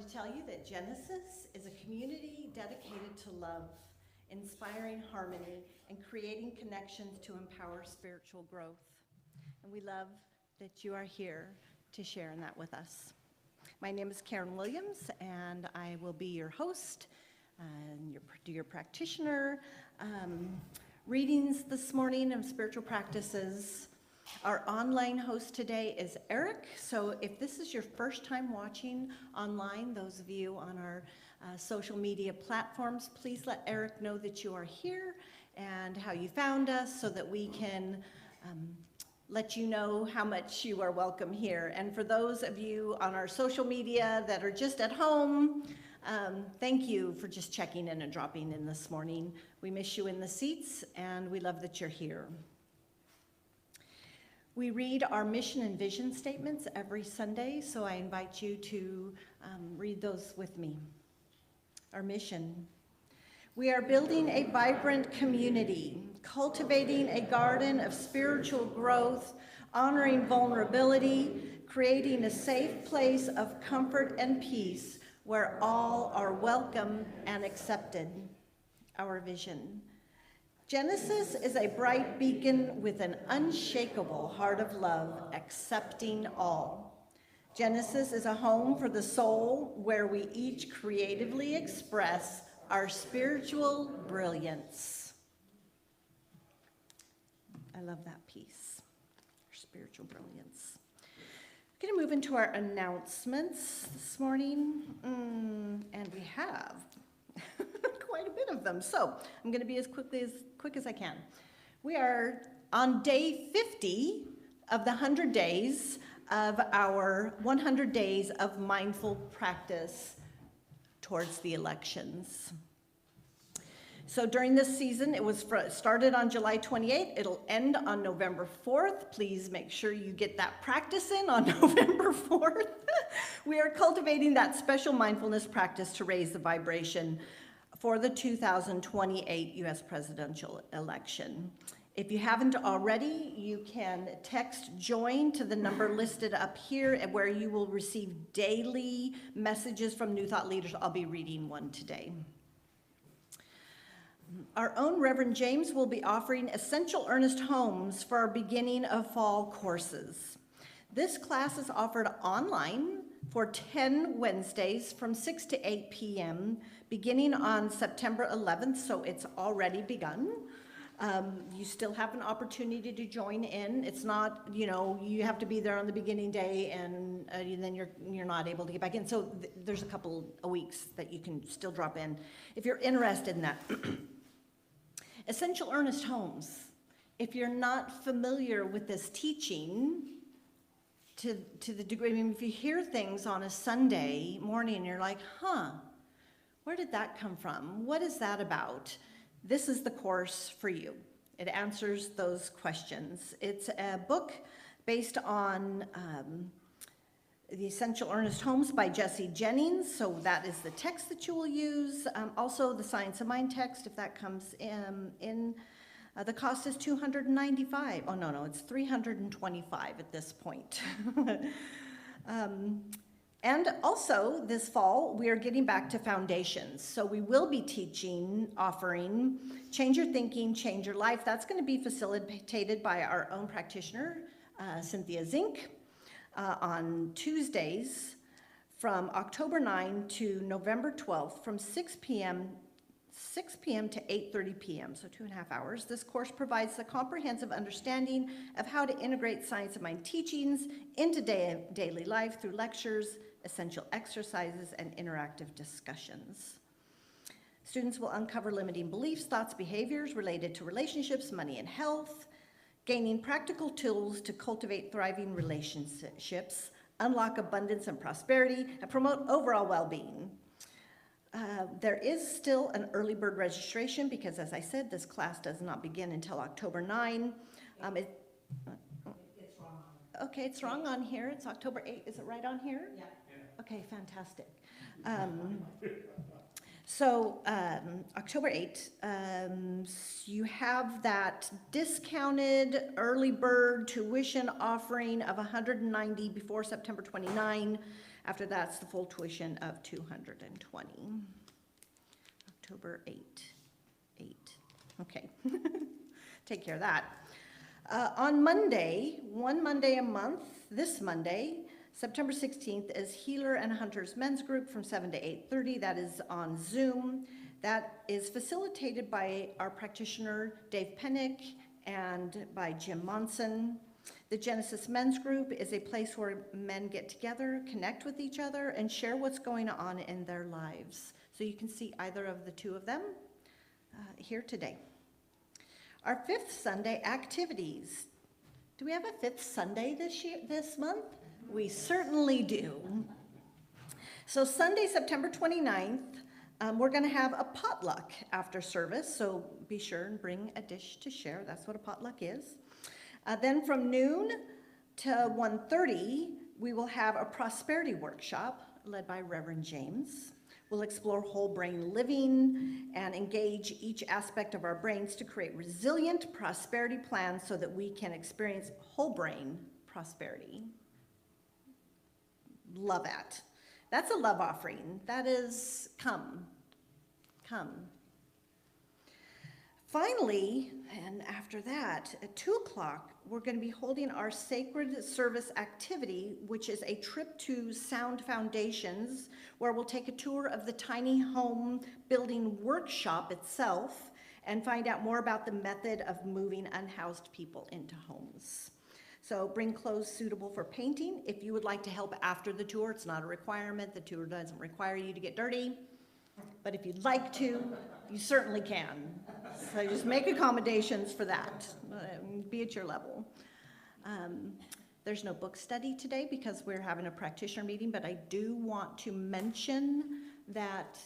to tell you that Genesis is a community dedicated to love, inspiring harmony, and creating connections to empower spiritual growth. And we love that you are here to share in that with us. My name is Karen Williams, and I will be your host and your practitioner. Readings this morning of spiritual practices. Our online host today is Eric. So if this is your first time watching online, those of you on our social media platforms, please let Eric know that you are here and how you found us so that we can let you know how much you are welcome here. And for those of you on our social media that are just at home, thank you for just checking in and dropping in this morning. We miss you in the seats, and we love that you're here. We read our mission and vision statements every Sunday, so I invite you to read those with me. Our mission. We are building a vibrant community, cultivating a garden of spiritual growth, honoring vulnerability, creating a safe place of comfort and peace where all are welcome and accepted. Our vision. Genesis is a bright beacon with an unshakable heart of love, accepting all. Genesis is a home for the soul where we each creatively express our spiritual brilliance. I love that piece, our spiritual brilliance. We're going to move into our announcements this morning, and we have quite a bit of them. So I'm going to be as quick as I can. We are on day 50 of the 100 days of our 100 days of mindful practice towards the elections. So during this season, it was started on July 28th. It'll end on November 4th. Please make sure you get that practice in on November 4th. We are cultivating that special mindfulness practice to raise the vibration for the 2028 U.S. presidential election. If you haven't already, you can text JOIN to the number listed up here where you will receive daily messages from New Thought leaders. I'll be reading one today. Our own Reverend James will be offering Essential Earnest Homes for our beginning of fall courses. This class is offered online for 10 Wednesdays from 6 to 8 p.m. beginning on September 11th, so it's already begun. You still have an opportunity to join in. It's not, you have to be there on the beginning day and then you're not able to get back in. So there's a couple of weeks that you can still drop in if you're interested in that. Essential Earnest Homes. If you're not familiar with this teaching, to the degree, if you hear things on a Sunday morning and you're like, where did that come from? What is that about? This is the course for you. It answers those questions. It's a book based on The Essential Earnest Homes by Jesse Jennings. So that is the text that you will use. Also the Science of Mind text, if that comes in. The cost is $295. Oh, no, it's $325 at this point. And also this fall, we are getting back to foundations. So we will be offering Change Your Thinking, Change Your Life. That's going to be facilitated by our own practitioner, Cynthia Zink, on Tuesdays from October 9 to November 12th from 6 p.m. to 8:30 p.m., so 2.5 hours. This course provides a comprehensive understanding of how to integrate Science of Mind teachings into daily life through lectures, essential exercises, and interactive discussions. Students will uncover limiting beliefs, thoughts, behaviors related to relationships, money, and health, gaining practical tools to cultivate thriving relationships, unlock abundance and prosperity, and promote overall well-being. There is still an early bird registration because, as I said, this class does not begin until October 9. It's wrong on Okay, it's wrong on here. It's October 8. Is it right on here? Yeah. Okay, fantastic. So October 8, you have that discounted early bird tuition offering of $190 before September 29. After that's the full tuition of $220. October 8. Okay. Take care of that. On Monday, one Monday a month, this Monday, September 16th, is Healer and Hunters Men's Group from 7 to 8:30. That is on Zoom. That is facilitated by our practitioner, Dave Pennick, and by Jim Monson. The Genesis Men's Group is a place where men get together, connect with each other, and share what's going on in their lives. So you can see either of the two of them here today. Our fifth Sunday activities. Do we have a fifth Sunday this month? We certainly do. So Sunday, September 29th, we're going to have a potluck after service, so be sure and bring a dish to share. That's what a potluck is. Then from noon to 1:30, we will have a prosperity workshop led by Reverend James. We'll explore whole brain living and engage each aspect of our brains to create resilient prosperity plans so that we can experience whole brain prosperity. Love that. That's a love offering. That is come. Finally, and after that, at 2 o'clock, we're going to be holding our sacred service activity, which is a trip to Sound Foundations, where we'll take a tour of the tiny home building workshop itself and find out more about the method of moving unhoused people into homes. So bring clothes suitable for painting. If you would like to help after the tour, it's not a requirement. The tour doesn't require you to get dirty. But if you'd like to, you certainly can. So just make accommodations for that. Be at your level. There's no book study today because we're having a practitioner meeting, but I do want to mention that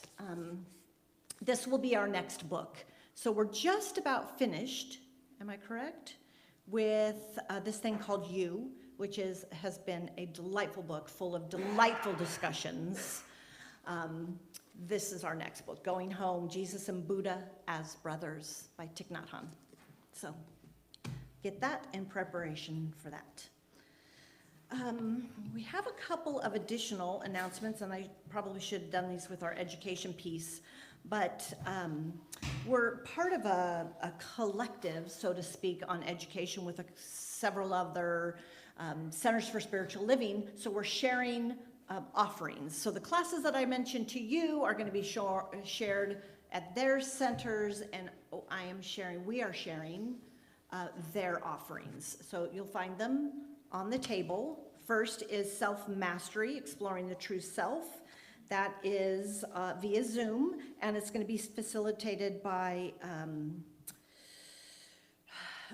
this will be our next book. So we're just about finished, am I correct, with this thing called You, which has been a delightful book full of delightful discussions. This is our next book, Going Home, Jesus and Buddha as Brothers by Thich Nhat Hanh. So get that in preparation for that. We have a couple of additional announcements, and I probably should have done these with our education piece, but we're part of a collective, so to speak, on education with several other Centers for Spiritual Living, so we're sharing offerings. So the classes that I mentioned to you are going to be shared at their centers, and we are sharing their offerings. So you'll find them on the table. First is Self-Mastery, Exploring the True Self. That is via Zoom, and it's going to be facilitated by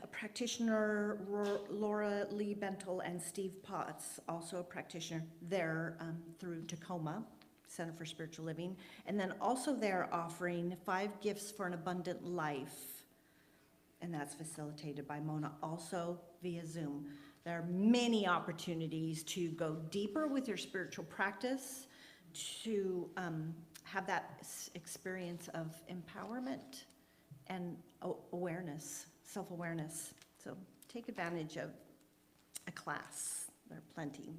a practitioner, Laura Lee Bentel, and Steve Potts, also a practitioner there through Tacoma Center for Spiritual Living. And then also they're offering 5 Gifts for an Abundant Life, and that's facilitated by Mona, also via Zoom. There are many opportunities to go deeper with your spiritual practice, to have that experience of empowerment and awareness, self-awareness. So take advantage of a class. There are plenty.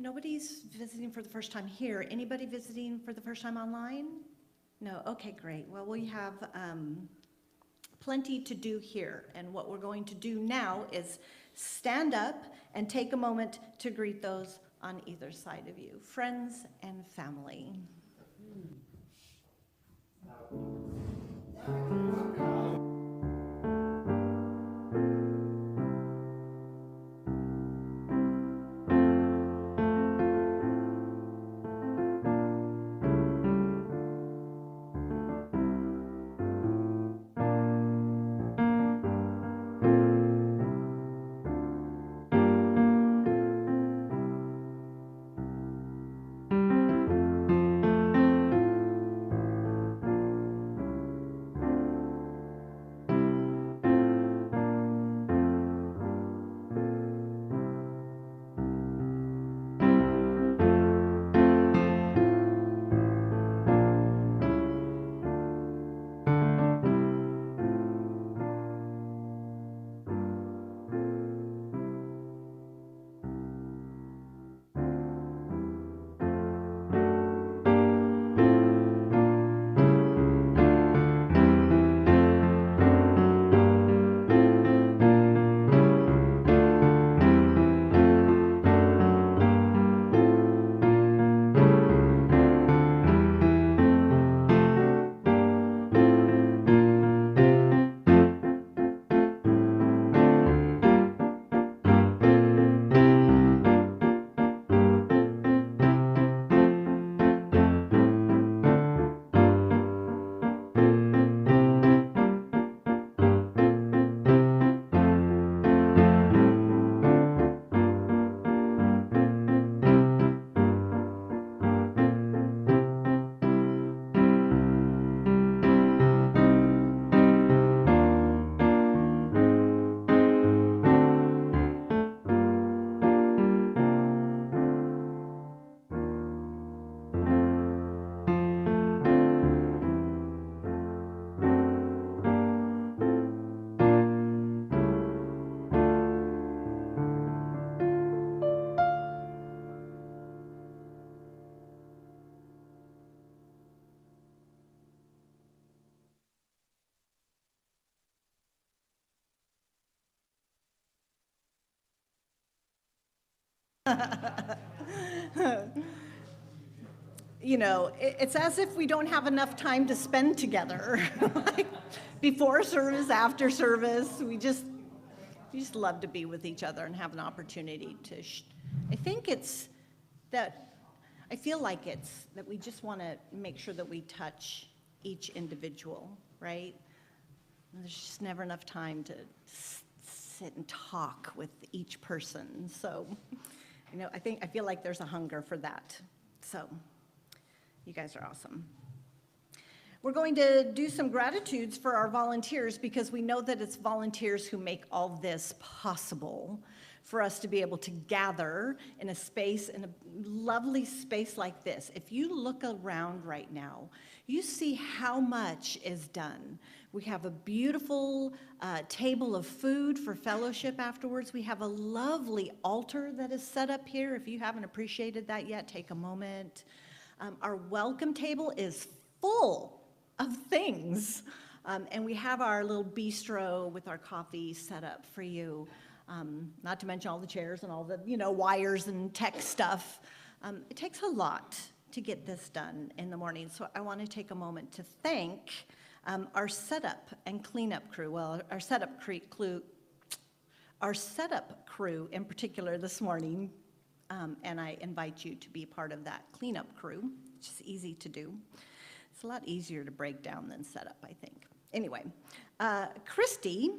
Nobody's visiting for the first time here. Anybody visiting for the first time online? No, okay, great. Well, we have plenty to do here. And what we're going to do now is stand up and take a moment to greet those on either side of you, friends and family. You know, it's as if we don't have enough time to spend together. Like, before service, after service, we just love to be with each other and have an opportunity to, I feel like it's that we just want to make sure that we touch each individual, right? And there's just never enough time to sit and talk with each person. So, you know, I feel like there's a hunger for that. So, you guys are awesome. We're going to do some gratitudes for our volunteers because we know that it's volunteers who make all this possible for us to be able to gather in a space, in a lovely space like this. If you look around right now, you see how much is done. We have a beautiful table of food for fellowship afterwards. We have a lovely altar that is set up here. If you haven't appreciated that yet, take a moment. Our welcome table is full of things. And we have our little bistro with our coffee set up for you. Not to mention all the chairs and all the, wires and tech stuff. It takes a lot to get this done in the morning. So I want to take a moment to thank our setup and cleanup crew. Well, our setup crew in particular this morning. And I invite you to be part of that cleanup crew, which is easy to do. It's a lot easier to break down than set up, I think. Anyway, Christy,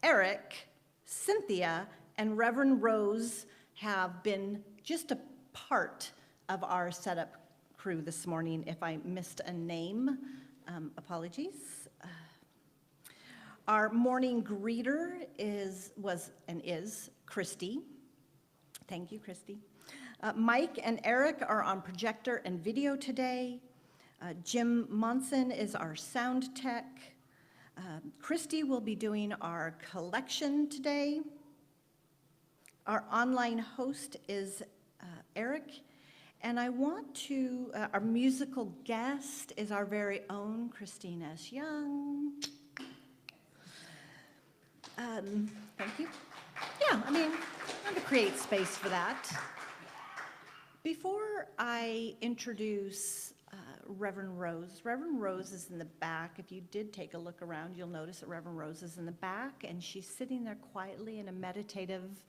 Eric, Cynthia, and Reverend Rose have been just a part of our setup crew this morning. If I missed a name, apologies. Our morning greeter was Christy. Thank you, Christy. Mike and Eric are on projector and video today. Jim Monson is our sound tech. Christy will be doing our collection today. Our online host is Eric. And I want to, our musical guest is our very own ChristineEss Young. Thank you. Yeah, I want to create space for that. Before I introduce Reverend Rose is in the back. If you did take a look around, you'll notice that Reverend Rose is in the back, and she's sitting there quietly in a meditative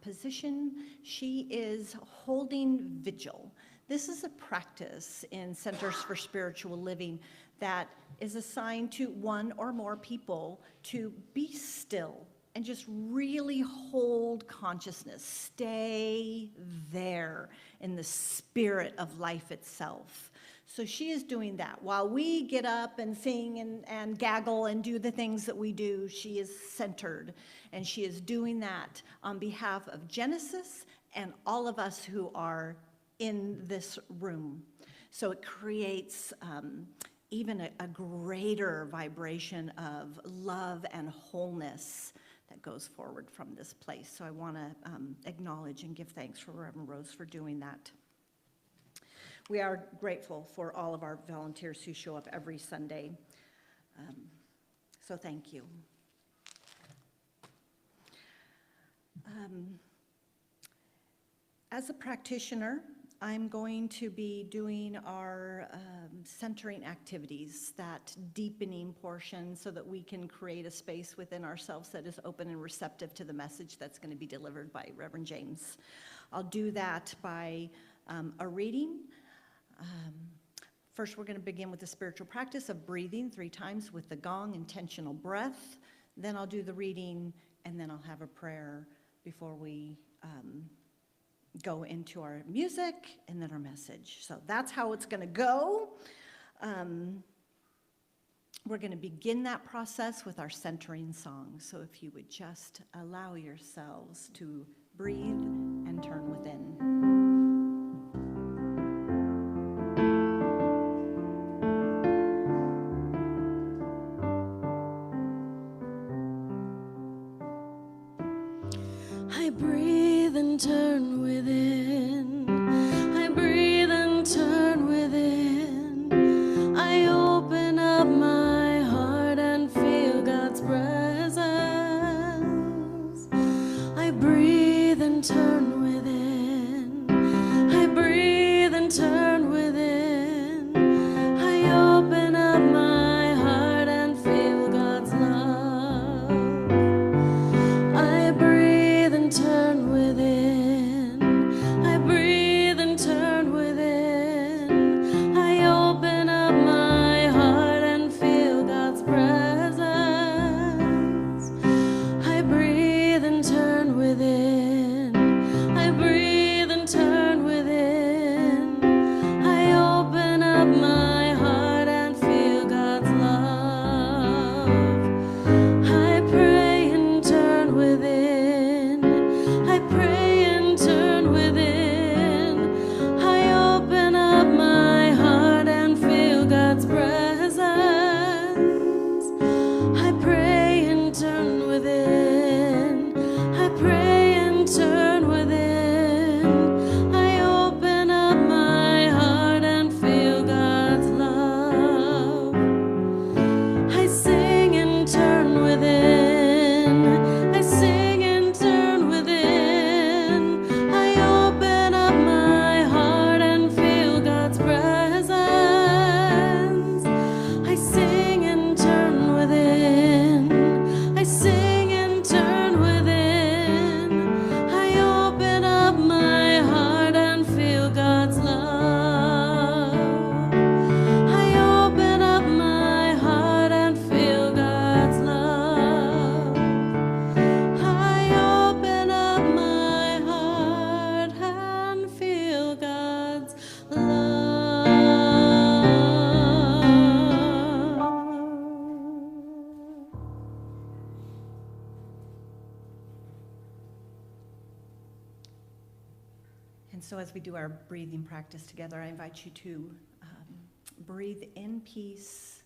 position. She is holding vigil. This is a practice in Centers for Spiritual Living that is assigned to one or more people to be still and just really hold consciousness. Stay there in the spirit of life itself. So she is doing that. While we get up and sing and gaggle and do the things that we do, she is centered. And she is doing that on behalf of Genesis and all of us who are in this room. So it creates even a greater vibration of love and wholeness that goes forward from this place. So I want to acknowledge and give thanks for Reverend Rose for doing that. We are grateful for all of our volunteers who show up every Sunday. So thank you. As a practitioner, I'm going to be doing our centering activities, that deepening portion, so that we can create a space within ourselves that is open and receptive to the message that's going to be delivered by Reverend James. I'll do that by a reading. First, we're going to begin with the spiritual practice of breathing 3 times with the gong, intentional breath. Then I'll do the reading, and then I'll have a prayer before we go into our music and then our message. So that's how it's going to go. We're going to begin that process with our centering song. So if you would just allow yourselves to breathe and turn within. I breathe and turn within. I breathe and turn within. I open up my heart and feel God's presence. I breathe and turn within. So as we do our breathing practice together, I invite you to breathe in peace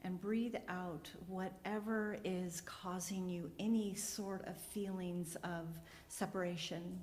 and breathe out whatever is causing you any sort of feelings of separation.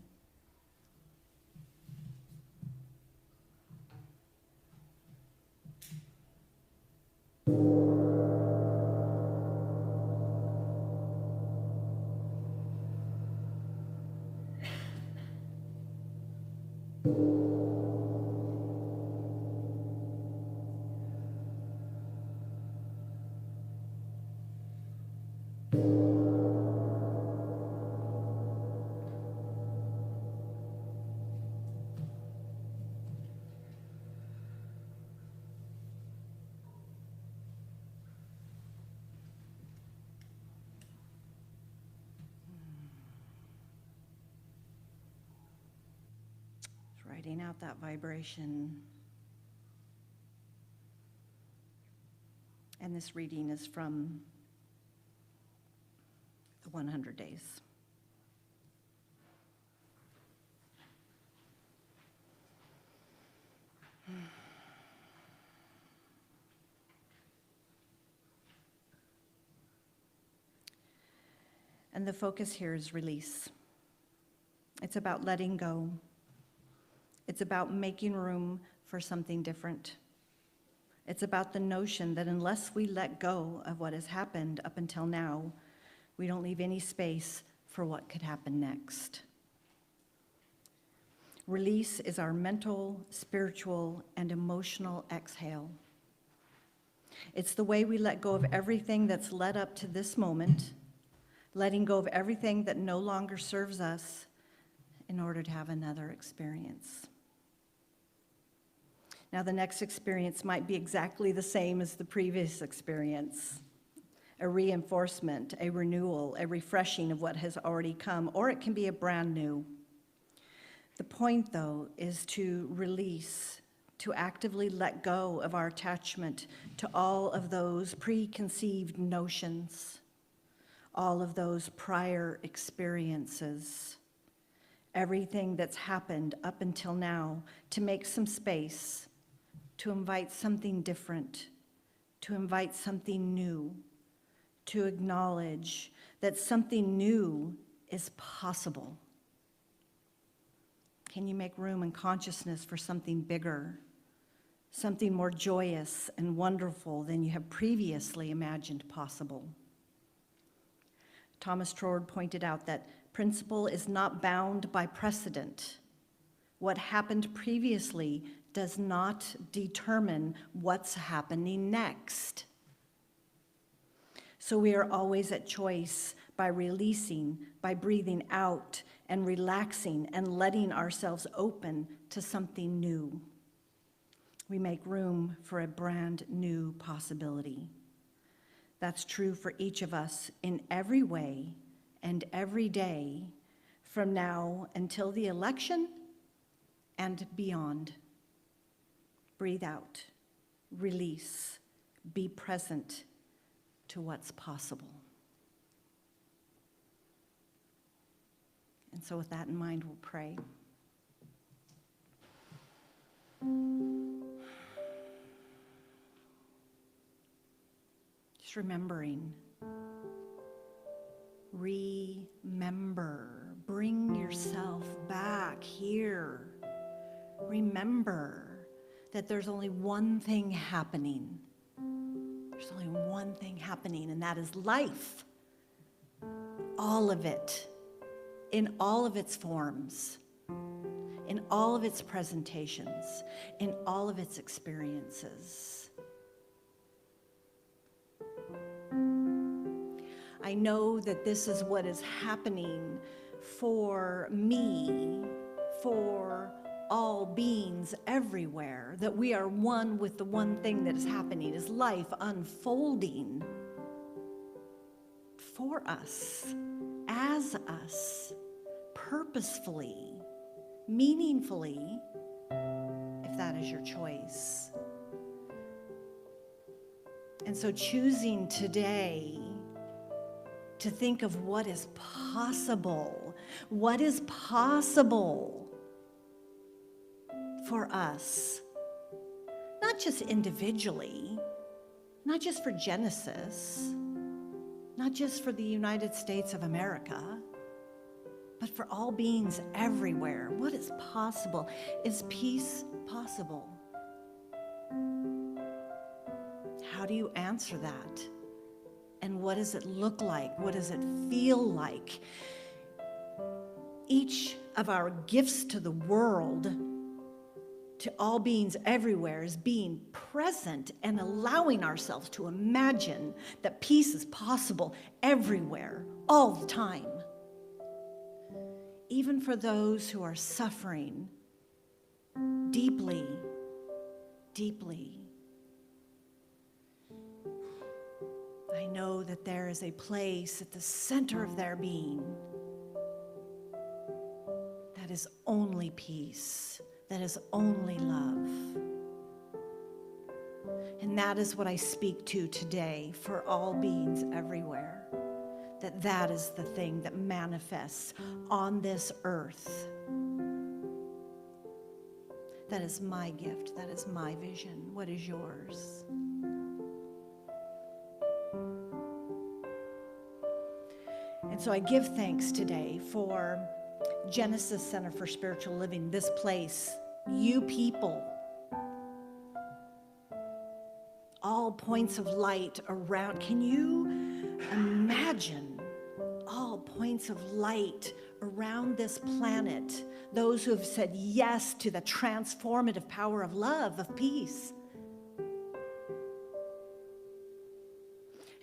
Writing out that vibration. And this reading is from the 100 days. And the focus here is release. It's about letting go. It's about making room for something different. It's about the notion that unless we let go of what has happened up until now, we don't leave any space for what could happen next. Release is our mental, spiritual, and emotional exhale. It's the way we let go of everything that's led up to this moment, letting go of everything that no longer serves us in order to have another experience. Now, the next experience might be exactly the same as the previous experience, a reinforcement, a renewal, a refreshing of what has already come, or it can be a brand new. The point, though, is to release, to actively let go of our attachment to all of those preconceived notions, all of those prior experiences, everything that's happened up until now, to make some space, to invite something different, to invite something new, to acknowledge that something new is possible. Can you make room in consciousness for something bigger, something more joyous and wonderful than you have previously imagined possible? Thomas Trord pointed out that principle is not bound by precedent. What happened previously does not determine what's happening next. So we are always at choice by releasing, by breathing out and relaxing and letting ourselves open to something new. We make room for a brand new possibility. That's true for each of us in every way and every day from now until the election and beyond. Breathe out, release, be present to what's possible. And so with that in mind, we'll pray. Just remembering. Remember. Bring yourself back here. Remember that there's only one thing happening. There's only one thing happening, and that is life. All of it, in all of its forms, in all of its presentations, in all of its experiences. I know that this is what is happening for me, for all beings everywhere, that we are one with the one thing that is happening, is life unfolding for us, as us, purposefully, meaningfully, if that is your choice. And so choosing today to think of what is possible for us, not just individually, not just for Genesis, not just for the United States of America, but for all beings everywhere. What is possible? Is peace possible? How do you answer that? And what does it look like? What does it feel like? Each of our gifts to the world, to all beings everywhere, is being present and allowing ourselves to imagine that peace is possible everywhere, all the time. Even for those who are suffering deeply, deeply. I know that there is a place at the center of their being that is only peace, that is only love. And that is what I speak to today for all beings everywhere. That is the thing that manifests on this earth. That is my gift. That is my vision. What is yours? And so I give thanks today for Genesis Center for Spiritual Living, this place, you people, all points of light around. Can you imagine all points of light around this planet? Those who have said yes to the transformative power of love, of peace.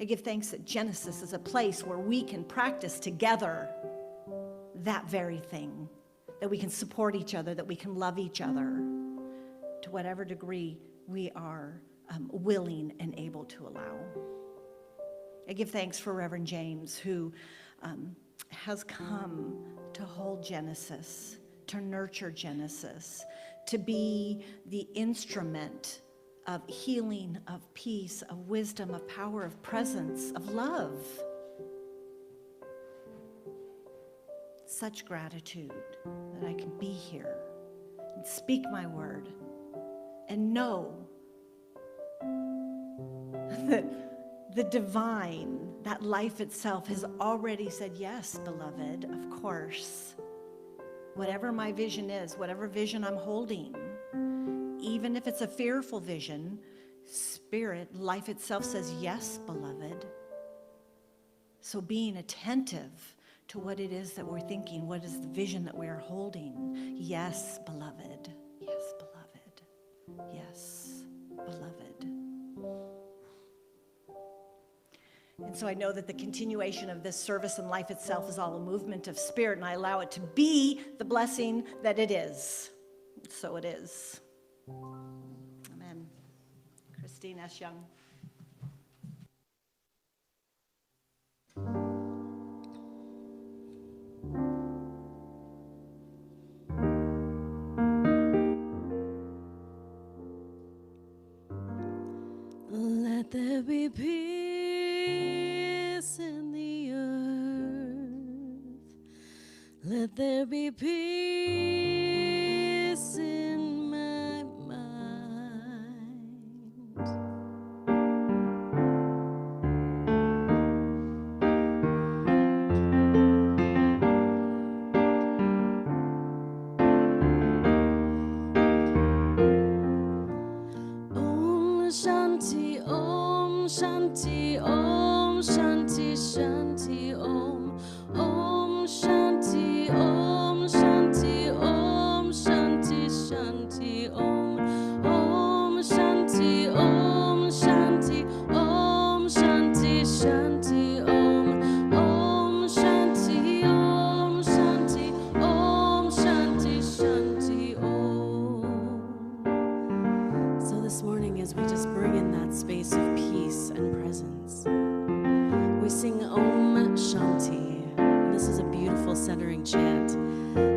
I give thanks that Genesis is a place where we can practice together that very thing, that we can support each other, that we can love each other to whatever degree we are willing and able to allow. I give thanks for Reverend James, who has come to hold Genesis, to nurture Genesis, to be the instrument of healing, of peace, of wisdom, of power, of presence, of love. Such gratitude that I can be here and speak my word and know that the divine, that life itself, has already said, yes, beloved, of course. Whatever my vision is, whatever vision I'm holding, even if it's a fearful vision, Spirit, life itself says, yes, beloved. So being attentive to what it is that we're thinking, what is the vision that we are holding? Yes, beloved. Yes, beloved. Yes, beloved. And so I know that the continuation of this service and life itself is all a movement of spirit, and I allow it to be the blessing that it is. So it is. Amen. ChristineEss Young. Let there be peace in the earth. Let there be peace in my mind. Om Shanti Om Shanti Om Shanti Shanti Om Om Shanti Om Shanti Om Shanti Shanti Om Om Shanti Om Shanti Om Shanti Shanti Om Om Shanti Om Shanti Om Shanti Shanti Om. So this morning, as we just bring in that space of peace and presence, we sing Om Shanti. And this is a beautiful centering chant.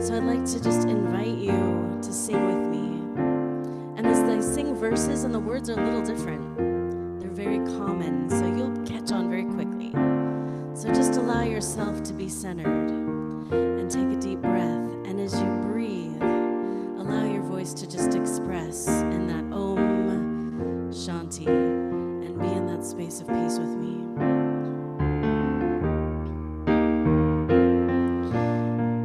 So I'd like to just invite you to sing with me. And as they sing verses, and the words are a little different, they're very common, so you'll catch on very quickly. So just allow yourself to be centered and take a deep breath. And as you breathe, allow your voice voice to just express in that Om Shanti and be in that space of peace with me.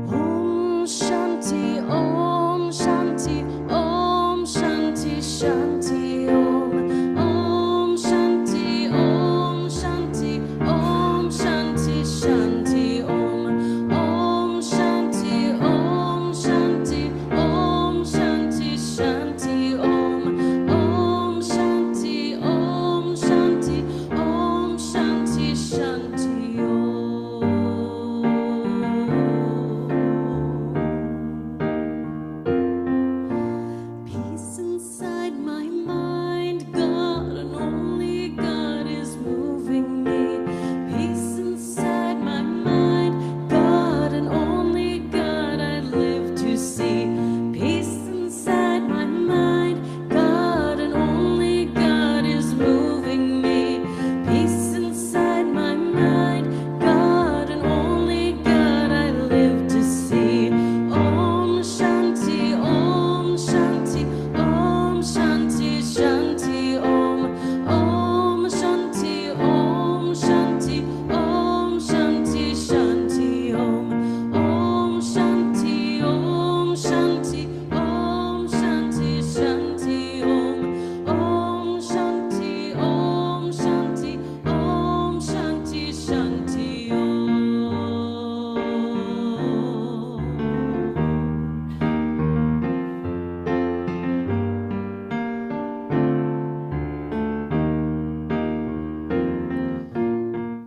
Om Shanti, Om Shanti, Om Shanti, Shanti Om. Om Shanti, Om Shanti, Om Shanti, Shanti Om. Om Shanti, Om Shanti, Om Shanti, Shanti Om. Om Shanti, Om Shanti, Om Shanti, Shanti Om. Peace inside my mind, God and only God is moving me. Peace inside my mind, God and only God I live to see. Peace inside my mind, God and only God is moving me. Peace inside my mind, God and only God I live to see. Om Shanti, Om Shanti, Om Shanti, Shanti Om. Om Shanti, Om Shanti, Om Shanti, Shanti Om. Om Shanti, Om Shanti, Om Shanti, Shanti Om. Om Shanti, Om Shanti, Om Shanti, Shanti Om.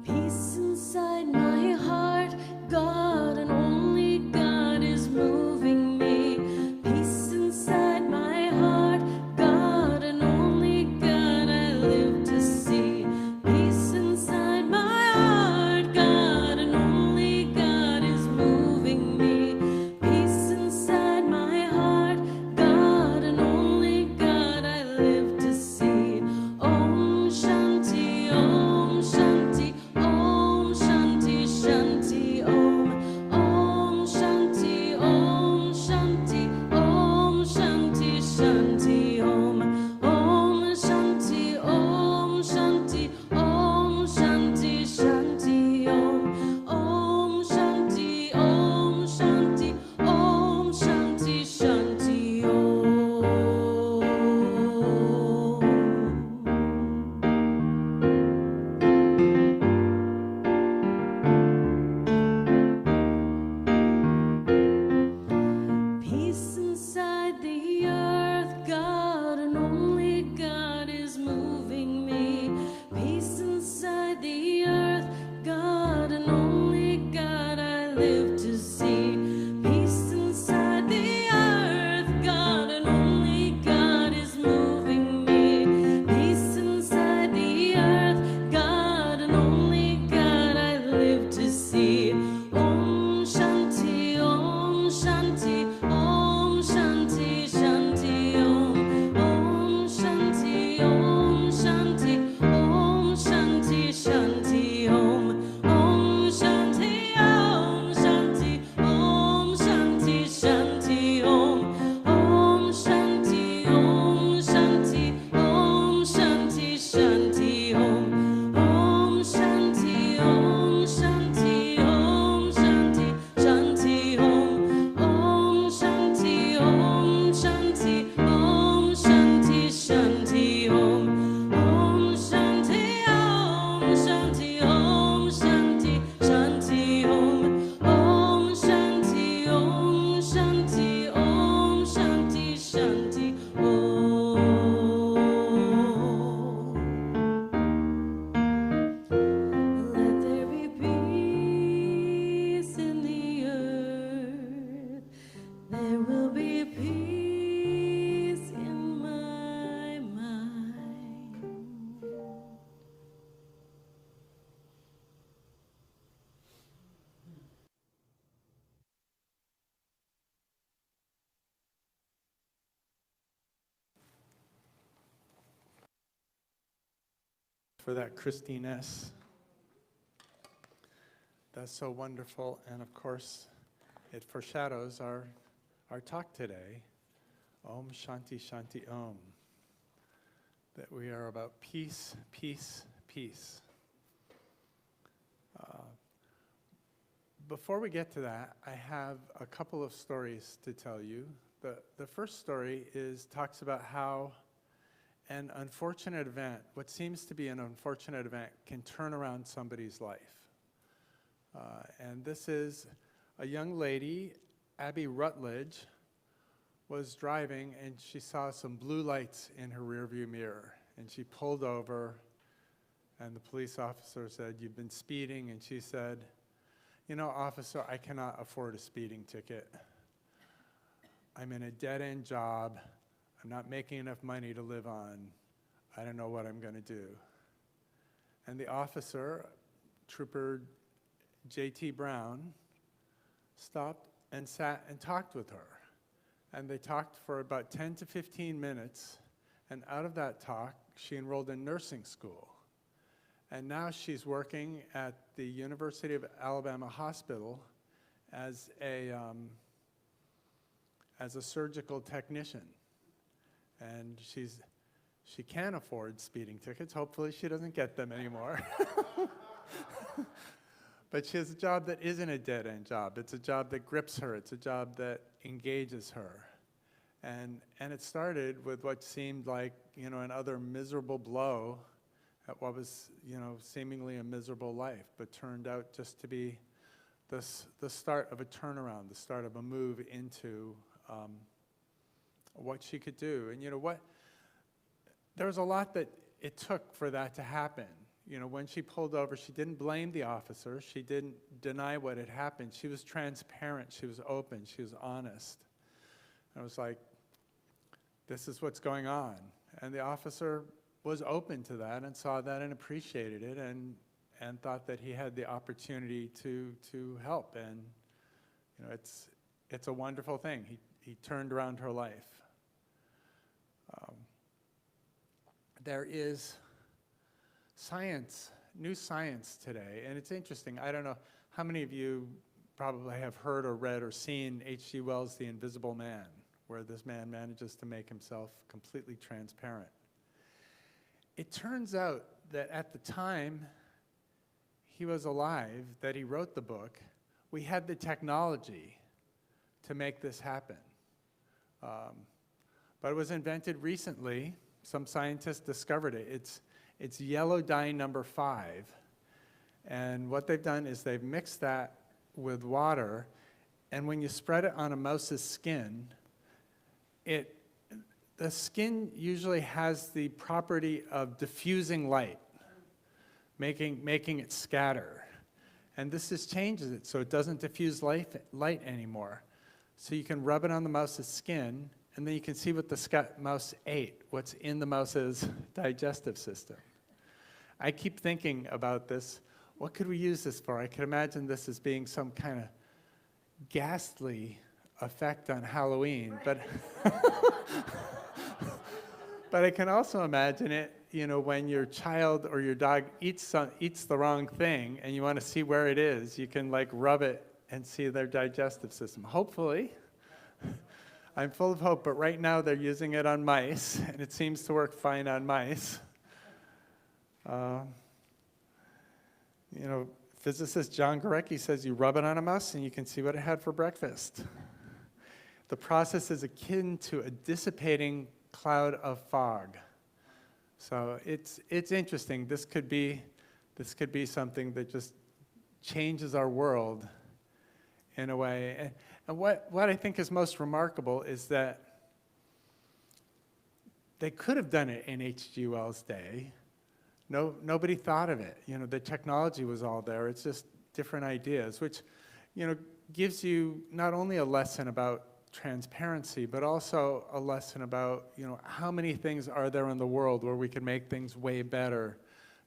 Peace inside my heart, God and only God is moving me. Peace inside my heart, God and only God I live to see. Peace inside my heart, God and only God is moving me. Peace inside my heart, God and only God I live to see. Om Shanti, Om Shanti, Om Shanti, Shanti Om. Om Shanti, Om Shanti, Om Shanti, Shanti Om. Om Shanti, Om Shanti, Om Shanti, Shanti Om. Om Shanti, Om Shanti, Om Shanti, Shanti Om. Peace inside the earth, God and only God is moving me. Peace inside the earth, God and only God I live to see. Peace inside the earth, God and only God is moving me. Peace inside the earth, God and only God I live to see. Om Shanti, Om Shanti, Om Shanti, Shanti Om. Om Shanti, Om Shanti, Om Shanti, Shanti Om. Om Shanti, Om Shanti, Om Shanti, Shanti Om. Om Shanti, Om Shanti, Om Shanti, Shanti Om. Om Shanti, Om Shanti, Om Shanti, Shanti Om. Om Shanti, Om Shanti, Om Shanti, Shanti Om. Om Shanti, Om Shanti, Om Shanti, Shanti Om. Om Shanti, Om Shanti, Om Shanti, Shanti Om. Let there be peace in the earth. There will be peace in my mind. For that, ChristineEss. That's so wonderful. And of course, it foreshadows our talk today Om Shanti Shanti Om. That we are about peace, peace, peace. Before we get to that, I have a couple of stories to tell you. The first story talks about how an unfortunate event, what seems to be an unfortunate event, can turn around somebody's life. And this is a young lady, Abby Rutledge, was driving and she saw some blue lights in her rearview mirror. And she pulled over and the police officer said, "You've been speeding." And she said, "You know, officer, I cannot afford a speeding ticket. I'm in a dead-end job. I'm not making enough money to live on. I don't know what I'm going to do." And the officer, Trooper J.T. Brown, stopped and sat and talked with her. And they talked for about 10 to 15 minutes. And out of that talk, she enrolled in nursing school. And now she's working at the University of Alabama Hospital as a surgical technician. And she can afford speeding tickets. Hopefully she doesn't get them anymore. But she has a job that isn't a dead-end job. It's a job that grips her. It's a job that engages her. And it started with what seemed like, another miserable blow at what was, seemingly a miserable life, but turned out just to be the start of a turnaround, the start of a move into what she could do. And there was a lot that it took for that to happen. When she pulled over, she didn't blame the officer. She didn't deny what had happened. She was transparent. She was open. She was honest. And I was like, this is what's going on. And the officer was open to that and saw that and appreciated it and thought that he had the opportunity to help. And it's a wonderful thing. He turned around her life. There is new science today, and it's interesting. I don't know how many of you probably have heard or read or seen H.G. Wells' The Invisible Man, where this man manages to make himself completely transparent. It turns out that at the time he was alive, that he wrote the book, we had the technology to make this happen. But it was invented recently. Some scientists discovered it. It's yellow dye number 5. And what they've done is they've mixed that with water, and when you spread it on a mouse's skin, the skin usually has the property of diffusing light, making it scatter. And this just changes it so it doesn't diffuse light anymore. So you can rub it on the mouse's skin, and then you can see what the mouse ate, what's in the mouse's digestive system. I keep thinking about this. What could we use this for? I could imagine this as being some kind of ghastly effect on Halloween, but but I can also imagine it, when your child or your dog eats the wrong thing and you want to see where it is, you can rub it and see their digestive system. Hopefully. I'm full of hope, but right now they're using it on mice, and it seems to work fine on mice. Physicist John Gurecki says you rub it on a mouse and you can see what it had for breakfast. The process is akin to a dissipating cloud of fog. So it's interesting. This could be something that just changes our world in a way. And what I think is most remarkable is that they could have done it in H.G. Wells' day. Nobody thought of it. The technology was all there. It's just different ideas, which, gives you not only a lesson about transparency, but also a lesson about, how many things are there in the world where we can make things way better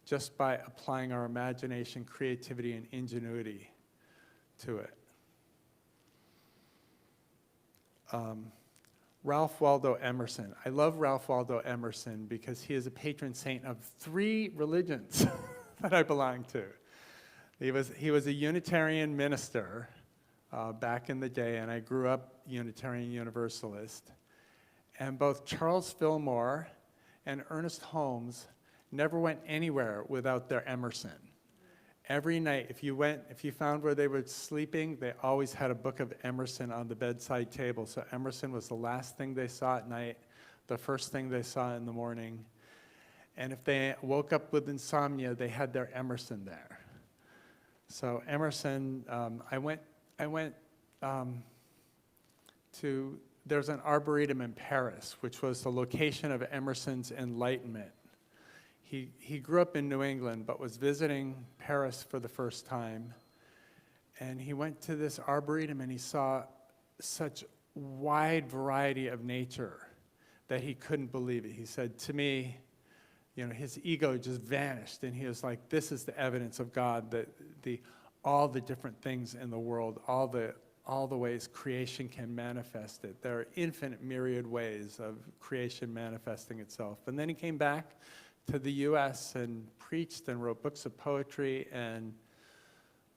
just by applying our imagination, creativity, and ingenuity to it. Ralph Waldo Emerson. I love Ralph Waldo Emerson because he is a patron saint of 3 religions that I belong to. He was a Unitarian minister back in the day, and I grew up Unitarian Universalist. And both Charles Fillmore and Ernest Holmes never went anywhere without their Emerson. Every night, if you found where they were sleeping, they always had a book of Emerson on the bedside table. So Emerson was the last thing they saw at night, the first thing they saw in the morning. And if they woke up with insomnia, they had their Emerson there. So Emerson, I went to, there's an arboretum in Paris, which was the location of Emerson's Enlightenment. He grew up in New England, but was visiting Paris for the first time. And he went to this arboretum and he saw such wide variety of nature that he couldn't believe it. He said to me, his ego just vanished, and he was like, this is the evidence of God, that all the different things in the world, all the ways creation can manifest it. There are infinite myriad ways of creation manifesting itself. And then he came back to the US and preached and wrote books of poetry, and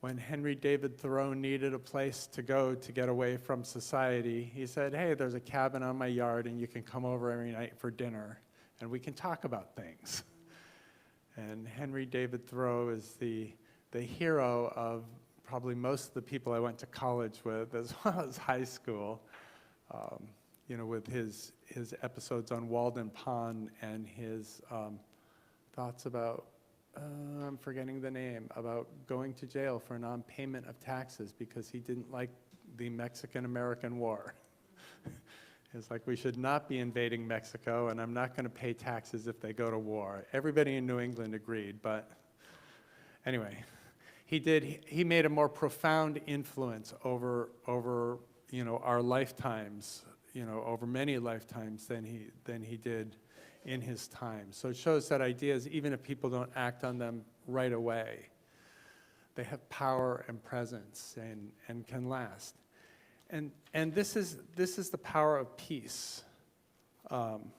when Henry David Thoreau needed a place to go to get away from society, he said, hey, there's a cabin on my yard and you can come over every night for dinner and we can talk about things. And Henry David Thoreau is the hero of probably most of the people I went to college with, as well as high school, with his episodes on Walden Pond and his thoughts about, I'm forgetting the name, about going to jail for non-payment of taxes because he didn't like the Mexican-American War. It's like, we should not be invading Mexico, and I'm not going to pay taxes if they go to war. Everybody in New England agreed, but anyway, he made a more profound influence over our lifetimes, over many lifetimes than he did in his time. So it shows that ideas, even if people don't act on them right away, they have power and presence and can last. And this is the power of peace. Om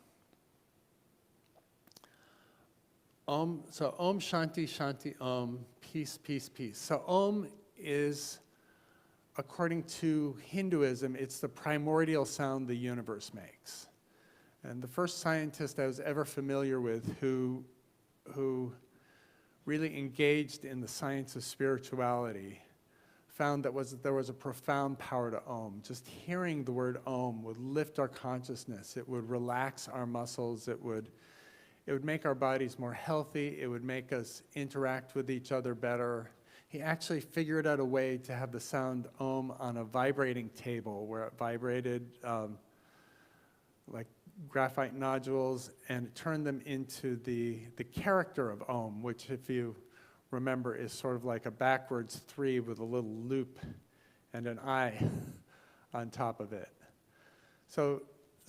Shanti Shanti Om, peace, peace, peace. So Om is, according to Hinduism, it's the primordial sound the universe makes. And the first scientist I was ever familiar with who really engaged in the science of spirituality found that there was a profound power to Om. Just hearing the word Om would lift our consciousness. It would relax our muscles. It would make our bodies more healthy. It would make us interact with each other better. He actually figured out a way to have the sound Om on a vibrating table where it vibrated like graphite nodules, and it turned them into the character of Om, which, if you remember, is sort of like a backwards 3 with a little loop and an I on top of it. So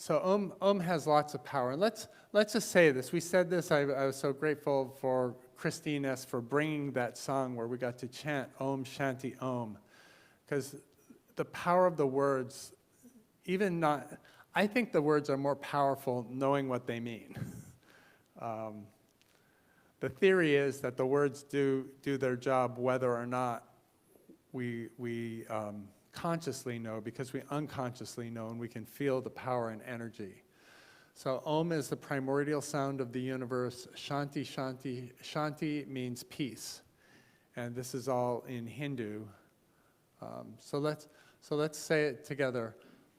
Om has lots of power. And let's just say this. We said this. I was so grateful for ChristineEss for bringing that song where we got to chant Om Shanti Om, because the power of the words, I think the words are more powerful knowing what they mean. The theory is that the words do their job whether or not we consciously know, because we unconsciously know and we can feel the power and energy. So Om is the primordial sound of the universe. Shanti, Shanti. Shanti means peace. And this is all in Hindu. So let's say it together.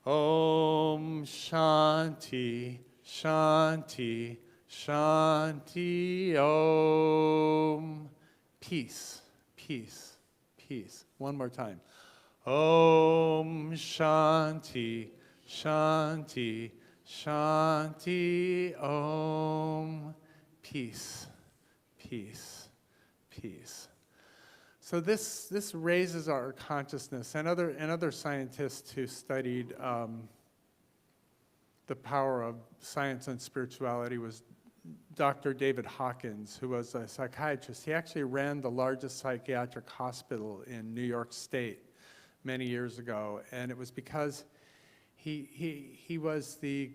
Om Shanti, Shanti, Shanti Om. Peace, peace, peace. One more time. Om Shanti, Shanti, Shanti Om. Peace, peace, peace. So this raises our consciousness, and other scientists who studied the power of science and spirituality was Dr. David Hawkins, who was a psychiatrist. He actually ran the largest psychiatric hospital in New York State many years ago, and it was because he was the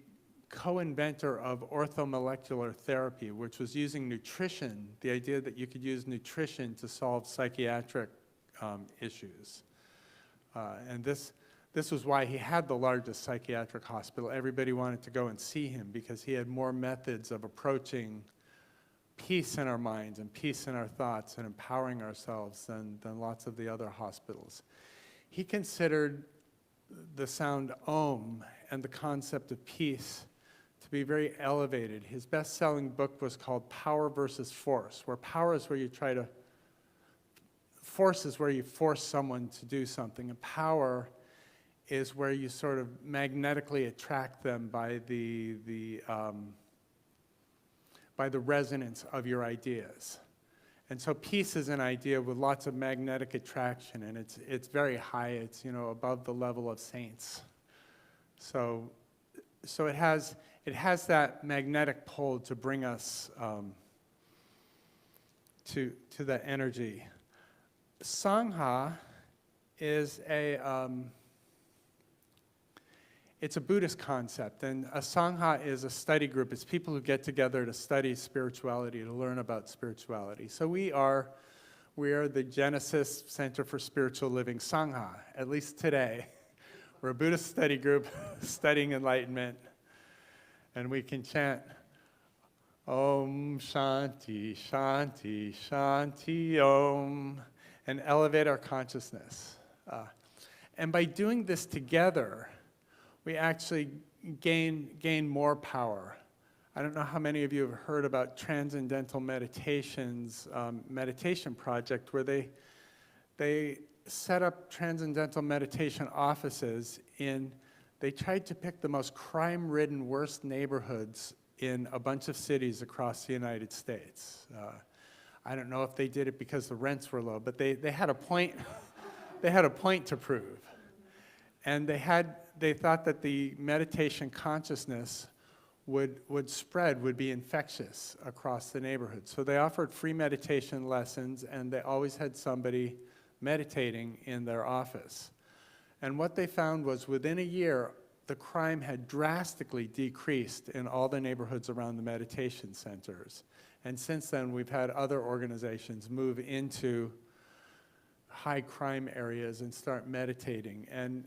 co-inventor of orthomolecular therapy, which was using nutrition, the idea that you could use nutrition to solve psychiatric issues. And this This was why he had the largest psychiatric hospital. Everybody wanted to go and see him because he had more methods of approaching peace in our minds and peace in our thoughts and empowering ourselves than lots of the other hospitals. He considered the sound Om and the concept of peace to be very elevated. His best-selling book was called Power versus Force, where power is where you try to, force is where you force someone to do something, and power is where you sort of magnetically attract them by the resonance of your ideas. And so peace is an idea with lots of magnetic attraction, and it's very high. It's, you know, above the level of saints. So it has that magnetic pull to bring us to that energy. Sangha is it's a Buddhist concept, and a Sangha is a study group. It's people who get together to study spirituality, to learn about spirituality. So we are the Genesis Center for Spiritual Living Sangha, at least today. We're a Buddhist study group studying enlightenment, and we can chant Om Shanti, Shanti, Shanti Om, and elevate our consciousness. And by doing this together, we actually gain more power. I don't know how many of you have heard about Transcendental Meditation's meditation project, where they set up Transcendental Meditation offices they tried to pick the most crime-ridden, worst neighborhoods in a bunch of cities across the United States. I don't know if they did it because the rents were low, but they had a point. They had a point to prove, and they thought that the meditation consciousness would spread, would be infectious across the neighborhood. So they offered free meditation lessons, and they always had somebody meditating in their office. And what they found was within a year, the crime had drastically decreased in all the neighborhoods around the meditation centers. And since then, we've had other organizations move into high crime areas and start meditating. And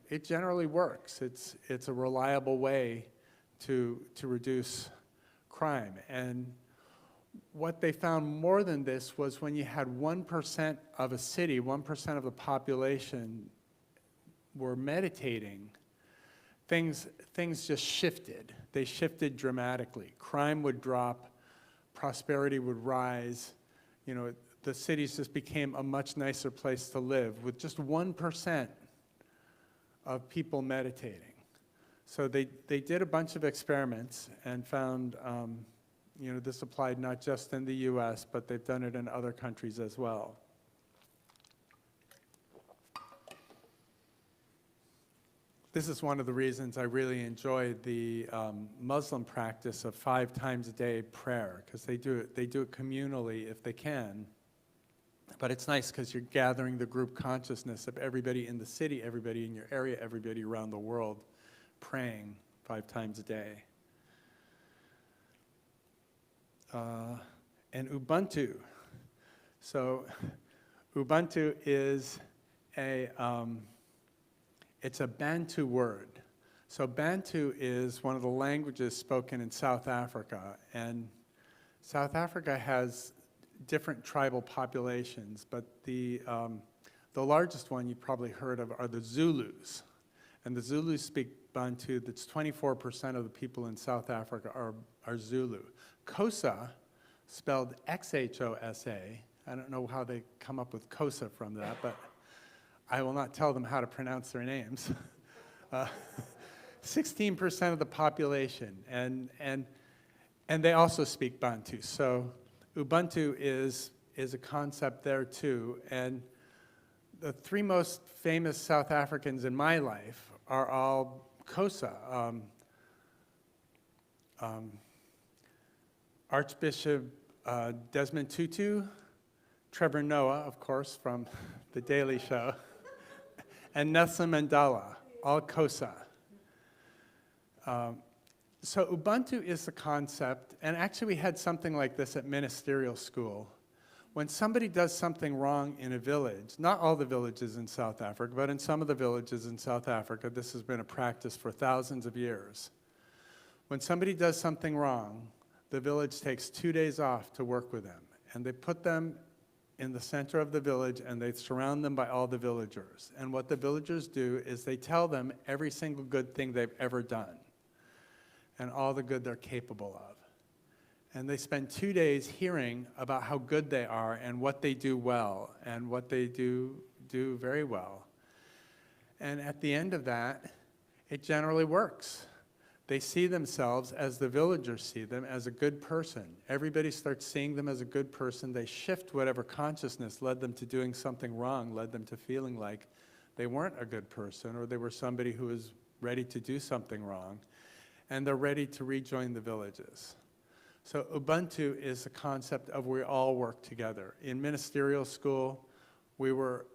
it generally works. It's a reliable way to reduce crime. And what they found more than this was when you had 1% of a city, 1% of the population were meditating, things just shifted. They shifted dramatically. Crime would drop, prosperity would rise. You know, the cities just became a much nicer place to live with just 1% of people meditating. So they did a bunch of experiments and found, you know, this applied not just in the US, but they've done it in other countries as well. This is one of the reasons I really enjoy the Muslim practice of 5 times a day prayer, because they do it communally if they can. But it's nice because you're gathering the group consciousness of everybody in the city, everybody in your area, everybody around the world, praying 5 times a day. And Ubuntu. So Ubuntu is it's a Bantu word. So Bantu is one of the languages spoken in South Africa, and South Africa has different tribal populations, but the largest one you've probably heard of are the Zulus. And the Zulus speak Bantu. That's 24% of the people in South Africa are Zulu. Xhosa, spelled Xhosa, I don't know how they come up with Xhosa from that, but I will not tell them how to pronounce their names. 16% of the population, and they also speak Bantu. So Ubuntu is a concept there too, and the 3 most famous South Africans in my life are all Xhosa. Archbishop Desmond Tutu, Trevor Noah, of course, from The Daily Show, and Nelson Mandela, all Xhosa. So Ubuntu is the concept, and actually we had something like this at ministerial school, when somebody does something wrong in a village, not all the villages in South Africa, but in some of the villages in South Africa, this has been a practice for thousands of years. When somebody does something wrong, the village takes 2 days off to work with them, and they put them in the center of the village, and they surround them by all the villagers. And what the villagers do is they tell them every single good thing they've ever done, and all the good they're capable of. And they spend 2 days hearing about how good they are and what they do well and what they do very well. And at the end of that, it generally works. They see themselves as the villagers see them, as a good person. Everybody starts seeing them as a good person. They shift whatever consciousness led them to doing something wrong, led them to feeling like they weren't a good person, or they were somebody who was ready to do something wrong, and they're ready to rejoin the villages. So Ubuntu is the concept of we all work together. In ministerial school, we were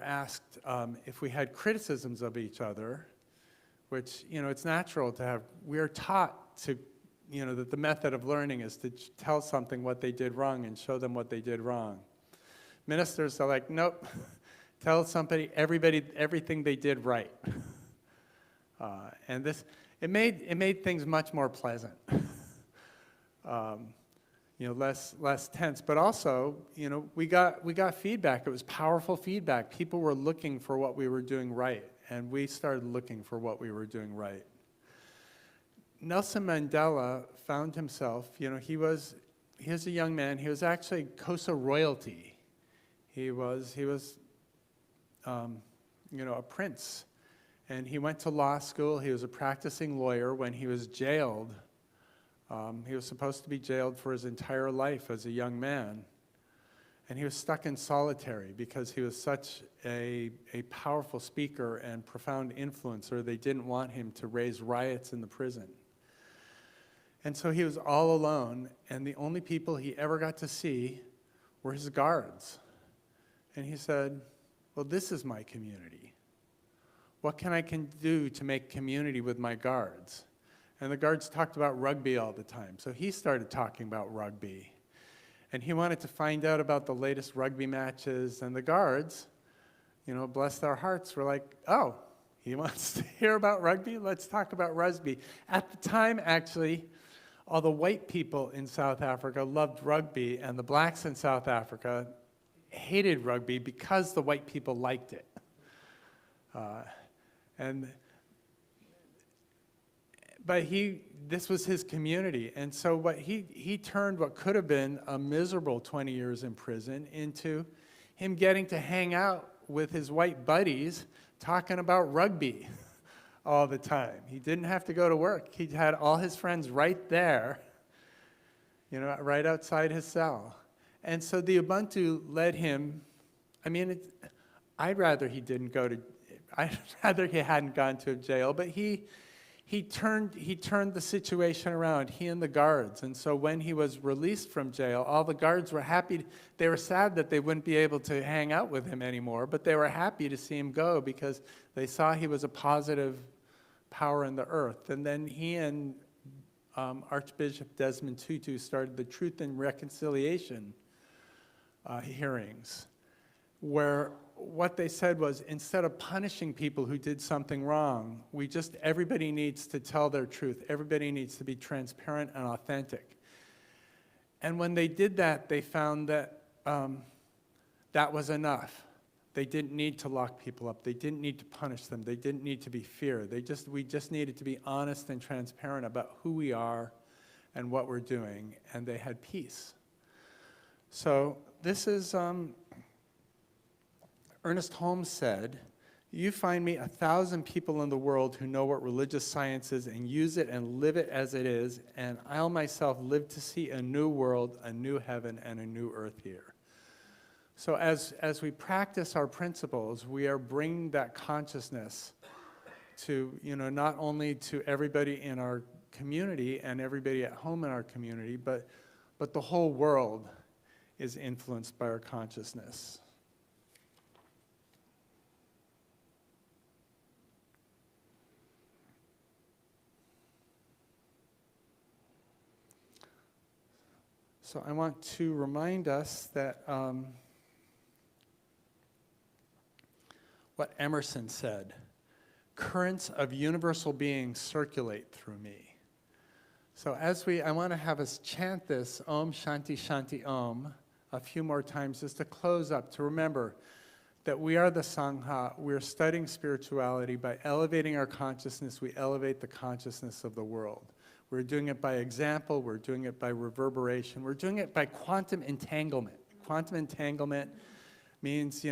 asked if we had criticisms of each other, which, it's natural to have. We're taught to, that the method of learning is to tell something what they did wrong and show them what they did wrong. Ministers are like, nope, tell somebody, everything they did right. And this, it made things much more pleasant, less tense. But also, we got feedback. It was powerful feedback. People were looking for what we were doing right, and we started looking for what we were doing right. Nelson Mandela found himself. He was a young man. He was actually Xhosa royalty. He was a prince. And he went to law school. He was a practicing lawyer. When he was jailed, he was supposed to be jailed for his entire life as a young man. And he was stuck in solitary because he was such a powerful speaker and profound influencer. They didn't want him to raise riots in the prison. And so he was all alone, and the only people he ever got to see were his guards. And he said, well, this is my community. What can I do to make community with my guards? And the guards talked about rugby all the time. So he started talking about rugby. And he wanted to find out about the latest rugby matches. And the guards, bless their hearts, were like, oh, he wants to hear about rugby? Let's talk about rugby. At the time, actually, all the white people in South Africa loved rugby, and the blacks in South Africa hated rugby because the white people liked it. But this was his community, and so he turned what could have been a miserable 20 years in prison into him getting to hang out with his white buddies talking about rugby all the time. He didn't have to go to work. He had all his friends right there, right outside his cell. And so the Ubuntu led him, I'd rather he hadn't gone to jail, but he turned the situation around, he and the guards. And so when he was released from jail, all the guards were happy. They were sad that they wouldn't be able to hang out with him anymore, but they were happy to see him go because they saw he was a positive power in the earth. And then he and Archbishop Desmond Tutu started the Truth and Reconciliation hearings, where what they said was, instead of punishing people who did something wrong, everybody needs to tell their truth. Everybody needs to be transparent and authentic. And when they did that, they found that that was enough. They didn't need to lock people up. They didn't need to punish them. They didn't need to be feared. We just needed to be honest and transparent about who we are and what we're doing, and they had peace. So this is... Ernest Holmes said, you find me 1,000 people in the world who know what religious science is and use it and live it as it is, and I'll myself live to see a new world, a new heaven, and a new earth here. So as we practice our principles, we are bringing that consciousness to, not only to everybody in our community and everybody at home in our community, but the whole world is influenced by our consciousness. So I want to remind us that what Emerson said, currents of universal being circulate through me. So I want to have us chant this, Om Shanti Shanti Om, a few more times just to close up, to remember that we are the Sangha. We're studying spirituality. By elevating our consciousness, we elevate the consciousness of the world. We're doing it by example. We're doing it by reverberation. We're doing it by quantum entanglement. Quantum entanglement means,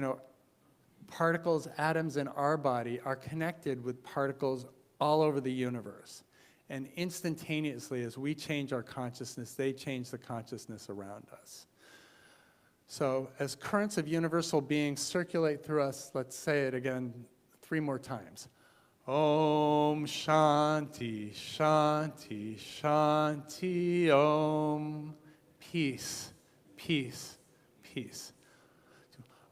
particles, atoms in our body are connected with particles all over the universe. And instantaneously, as we change our consciousness, they change the consciousness around us. So as currents of universal being circulate through us, let's say it again 3 more times. Om Shanti, Shanti, Shanti Om. Peace, peace, peace.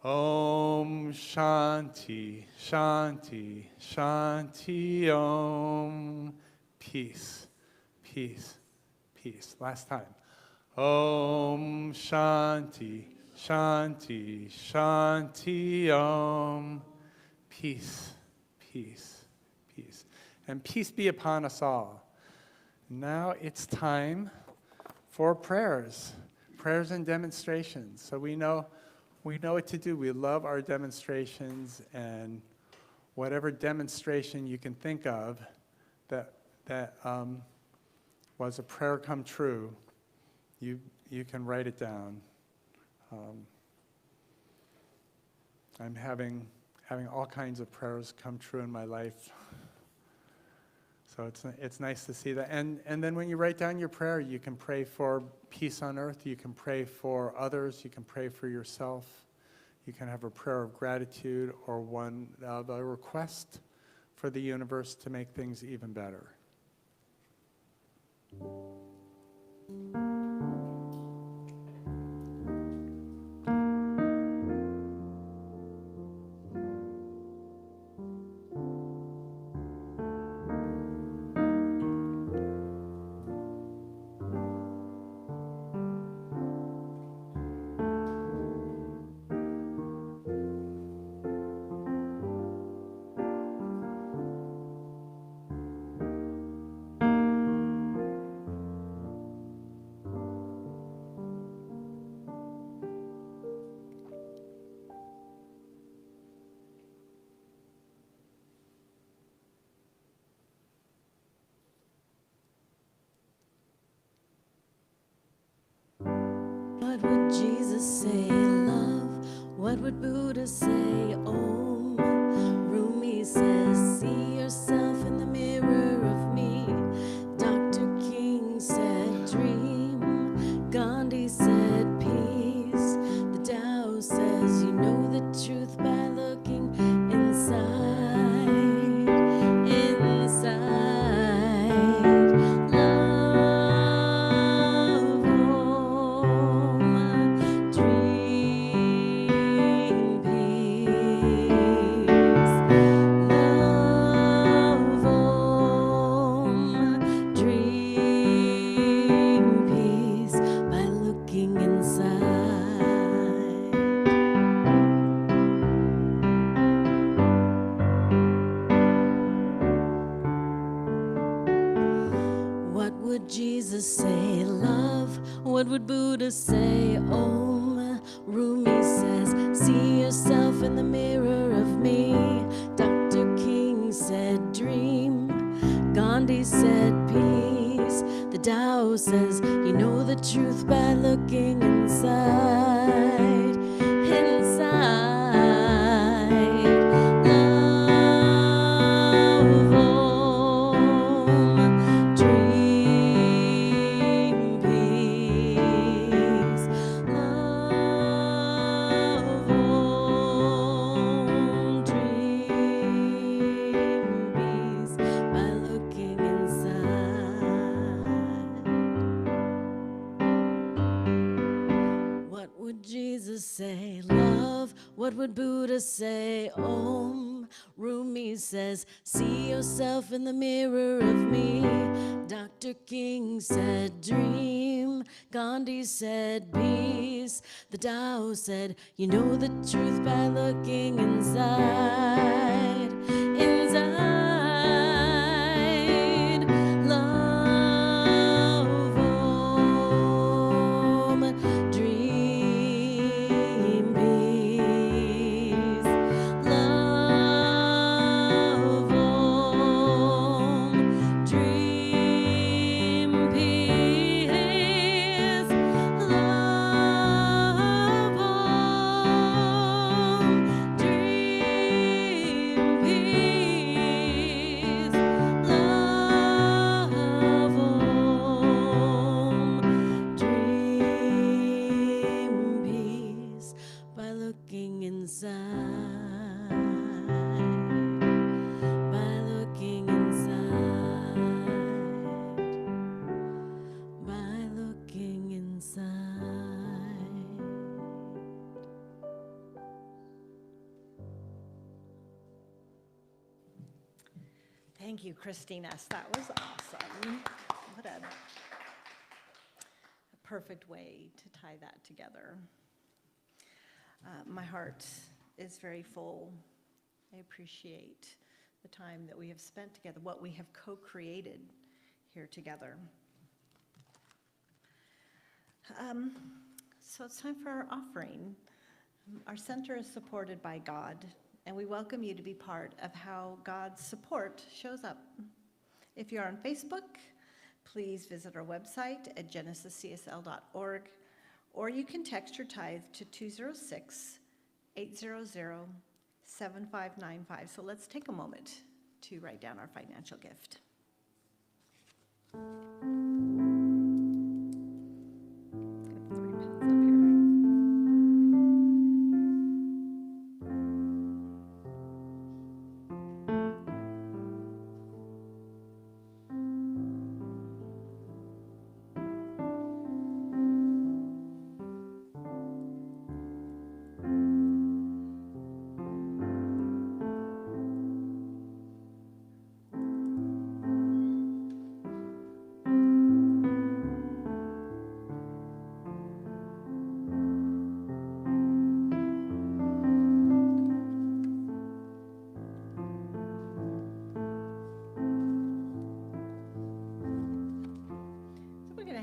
Om Shanti, Shanti, Shanti Om. Peace, peace, peace. Last time. Om Shanti, Shanti, Shanti Om. Peace, peace, peace. And peace be upon us all. Now it's time for prayers and demonstrations. So we know what to do. We love our demonstrations, and whatever demonstration you can think of that was a prayer come true, you can write it down. I'm having all kinds of prayers come true in my life. So it's nice to see that. And then when you write down your prayer, you can pray for peace on earth. You can pray for others. You can pray for yourself. You can have a prayer of gratitude or one of a request for the universe to make things even better. What would Jesus say, love? What would Buddha say, Om? Rumi says, see yourself in the mirror of me. Dr. King said, dream. Gandhi said, peace. The Tao says, you know the truth by looking inside. Jesus say, love? What would Buddha say, Om? Rumi says, see yourself in the mirror of me. Dr. King said, dream. Gandhi said, peace. The Tao says, you know the truth by looking inside. Inside. Say love, what would Buddha say, Om? Rumi says, see yourself in the mirror of me. Dr. King said, dream. Gandhi said peace. The Tao said you know the truth by looking inside. Inside. Love Om. Dream peace. Love Om. Dream peace. Love Om. Dream peace. Love Om. Dream peace by looking inside. By looking inside. By looking inside. Thank you, ChristineEss. That was awesome. What a perfect way to tie that together. My heart is very full. I appreciate the time that we have spent together, what we have co-created here together. So it's time for our offering. Our center is supported by God, and we welcome you to be part of how God's support shows up. If you're on Facebook, please visit our website at genesiscsl.org, or you can text your tithe to 206-800-7595. So let's take a moment to write down our financial gift. Got 3 pens up here.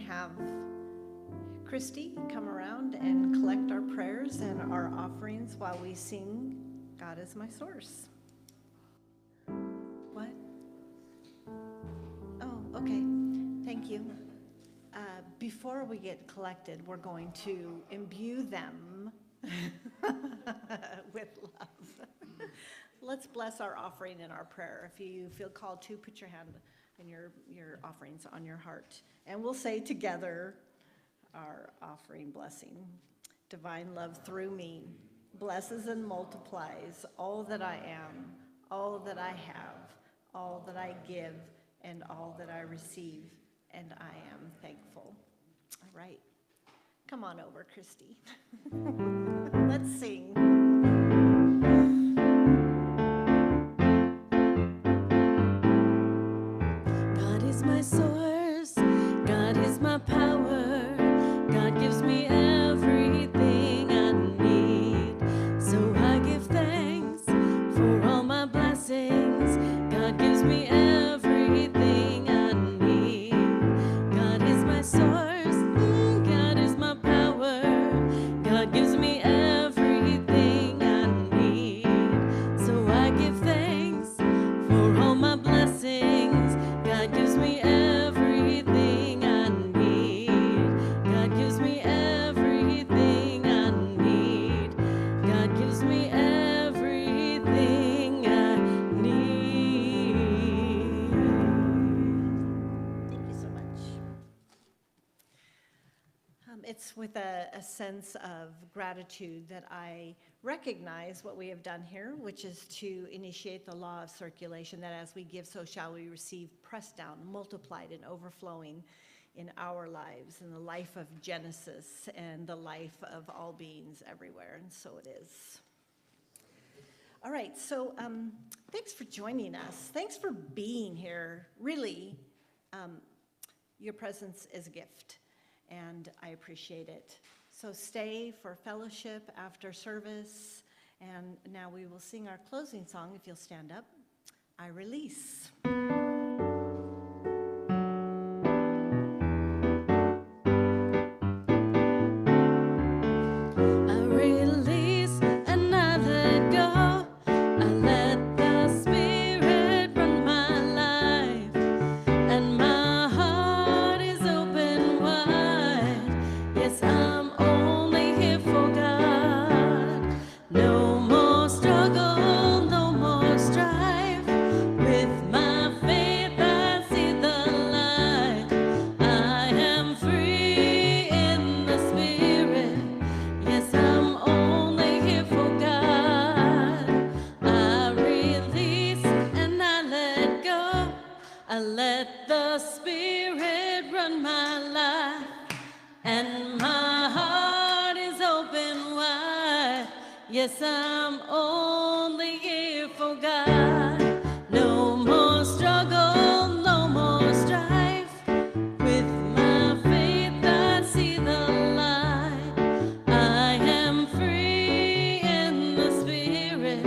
Have Christy come around and collect our prayers and our offerings while we sing God is My Source. What? Oh, okay. Thank you. Before we get collected, we're going to imbue them with love. Let's bless our offering and our prayer. If you feel called to, put your hand and your offerings on your heart. And we'll say together our offering blessing. Divine love through me blesses and multiplies all that I am, all that I have, all that I give, and all that I receive, and I am thankful. All right. Come on over, Christy. Let's sing. God is my source, God is my power, God gives me everything I need. So I give thanks for all my blessings, God gives me everything I need. God is my source, God is my power, God gives me everything I need. So I give thanks for all my blessings, God gives me everything I need. God gives me everything I need. God gives me everything I need. Thank you so much. It's with a sense of gratitude that I recognize what we have done here, which is to initiate the law of circulation, that as we give, so shall we receive, pressed down, multiplied, and overflowing in our lives, in the life of Genesis and the life of all beings everywhere, and so it is. All right, so thanks for joining us. Thanks for being here. Really, your presence is a gift. And and I appreciate it. So stay for fellowship after service, and now we will sing our closing song, if you'll stand up, I Release. Yes, I'm only here for God. No more struggle, no more strife. With my faith I see the light. I am free in the Spirit.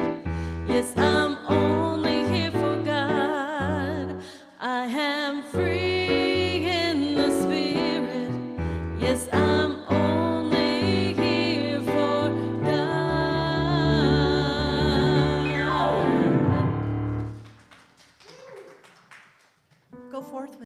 Yes, I'm only here for God. I am free in the Spirit. Yes, I'm only here for God. Go forth with